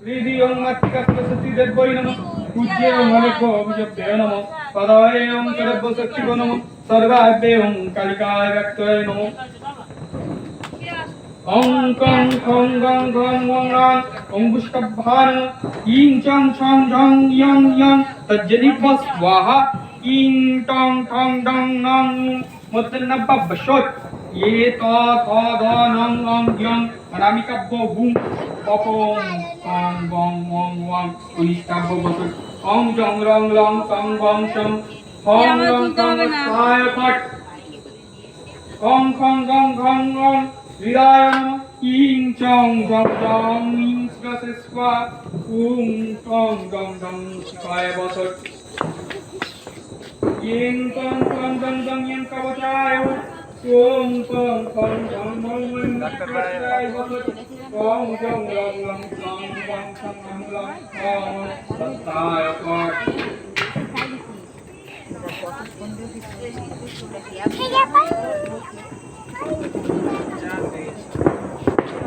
হৃদিয়ং মাতৃকা সরস্বতী দেবৈ নমঃ পূজ্যেয়ং হরেভ্যো অভিযব্ধে নমঃ পদায়ং সর্বশক্তিভো নমঃ সর্বাভ্যং কালিকায় ব্যক্তয়ে নমঃ ওং কং খং গং গং ওং রাং ওং পুষ্কভান ইং চং ছং ঝং ইয়ং ইয়ং তজ্জনিভ্য স্বাহা ইং টং ঠং ডং নং মদ্দন্নব্বশোৎ ये तो ध नং অং ইয়ং অনামিকাভ্য হুম অপং কং গং ওং ওয়াং উনিষ্টাভ্য বসুৎ ওং জং রং লং সং বং সং হং রং সং স্থায় পট ওং খং গং ঘং ওং হৃদয় নমঃ ইং চং জং জং ইং স্বাসে স্বা উং টং গং গং শিখায় বসুৎ ইং টং টং গং গং ইং কবচায় ওং টং টং গং মং মং শিখায় বসুৎ ওং জং রং লং সং বং সং হং লং ওং স্থায় পট Kaya pa.